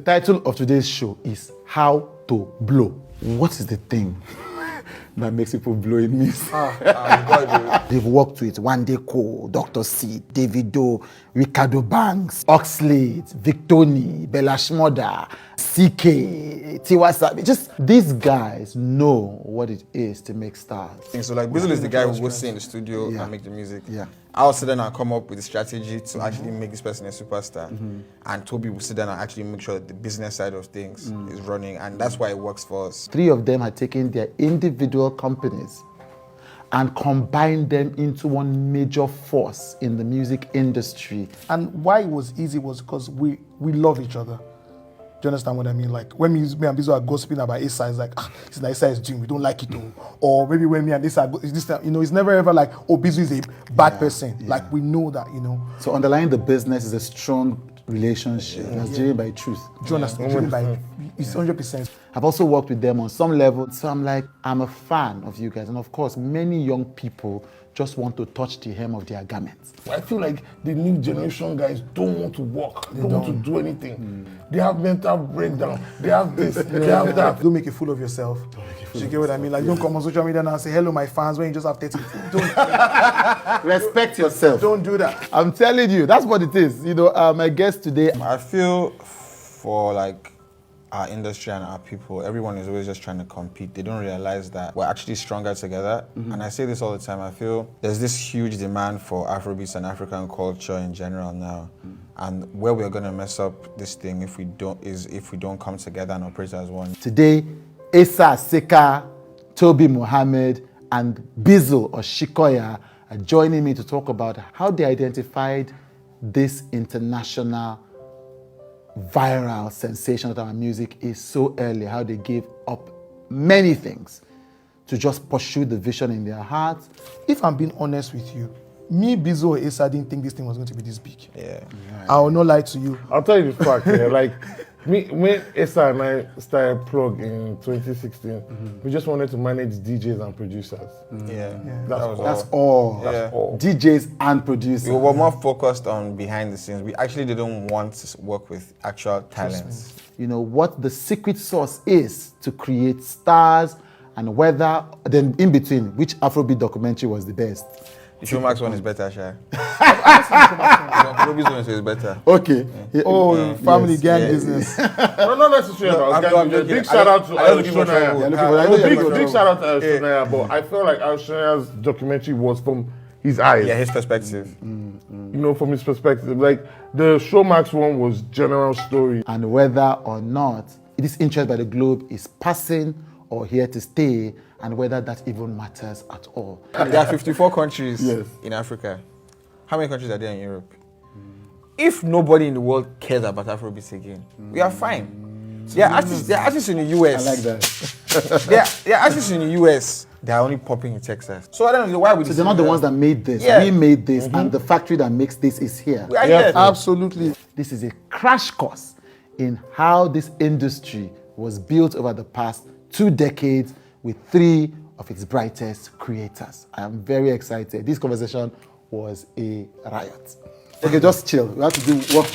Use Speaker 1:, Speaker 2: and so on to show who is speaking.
Speaker 1: title of today's show is How to Blow. What is the thing that makes people blow in music? They've worked with Wande Cole, Dr. C, Davido, Ricardo Banks, Oxlade, Victoni, Bella Shmurda, CK, Tiwa Savage. Just these guys know what it is to make stars.
Speaker 2: So like Bizzle is the guy who will sit in the studio and make the music.
Speaker 1: Yeah.
Speaker 2: I'll sit down and come up with a strategy to actually make this person a superstar. And Tobi will sit down and actually make sure that the business side of things is running. And that's why it works for us.
Speaker 1: Three of them had taken their individual companies and combined them into one major force in the music industry.
Speaker 3: And why it was easy was because we love each other. Do you understand what I mean? Like when me and Bizzle are gossiping about Asa, it's like, it's like Asa is doing, we don't like it though. Or maybe when me and Asa, it's never ever like, oh, Bizzle is a bad person. Yeah. Like we know that,
Speaker 1: So underlying the business is a strong relationship that's driven by truth.
Speaker 3: Do you understand? Driven by, it's 100%.
Speaker 1: I've also worked with them on some level, so I'm a fan of you guys. And of course, many young people just want to touch the hem of their garments.
Speaker 4: I feel like the new generation guys don't want to work, they don't want to do anything. They have mental breakdown, they have this, they have that.
Speaker 3: Don't make a fool of yourself. You get what I mean? Like, don't come on social media now and say, hello, my fans, when you just have 30.
Speaker 1: Respect yourself.
Speaker 3: Don't do that.
Speaker 1: I'm telling you, that's what it is. My guest today.
Speaker 2: I feel for like our industry and our people, everyone is always just trying to compete. They don't realize that we're actually stronger together. And I say this all the time, I feel there's this huge demand for Afrobeats and African culture in general now. And where we're gonna mess up this thing if we don't come together and operate as one.
Speaker 1: Today, Asa Asika, Tobi Mohammed, and Bizzle Osikoya are joining me to talk about how they identified this international viral sensation that our music is so early, how they gave up many things to just pursue the vision in their hearts.
Speaker 3: If I'm being honest with you, me, Bizzle, or Asa didn't think this thing was going to be this big.
Speaker 2: Yeah.
Speaker 3: I will not lie to you.
Speaker 4: I'll tell you the fact, like, when Asa and I started Plug in 2016, we just wanted to manage DJs and producers.
Speaker 1: That's all.
Speaker 2: Yeah.
Speaker 1: DJs and producers.
Speaker 2: We were more focused on behind the scenes. We actually didn't want to work with actual talents.
Speaker 1: What the secret sauce is to create stars, and whether, then in between, which Afrobeat documentary was the best.
Speaker 2: The Showmax one is better, Sha. Tobi's one is better.
Speaker 1: Okay.
Speaker 3: Yeah. Family gang business.
Speaker 4: No, not necessarily. Big shout out to Ayoshonaya. Big shout out to Ayoshonaya, but I feel like Ayoshonaya's documentary was from his eyes.
Speaker 2: Yeah, his perspective.
Speaker 4: From his perspective. Like the Showmax one was general story.
Speaker 1: And whether or not this interest by the globe is passing or here to stay, and whether that even matters at all.
Speaker 2: There are 54 countries in Africa. How many countries are there in Europe? If nobody in the world cares about Afrobeats again, we are fine. There are artists in the US.
Speaker 1: I like that.
Speaker 2: there are artists in the US. They are only popping in Texas. So I don't know why we.
Speaker 1: So they're not the ones that made this.
Speaker 2: Yeah.
Speaker 1: We made this, and the factory that makes this is here.
Speaker 2: We are here.
Speaker 3: Absolutely.
Speaker 1: This is a crash course in how this industry was built over the past 2 decades with 3 of its brightest creators. I am very excited. This conversation was a riot. Okay, just chill. We have to do one.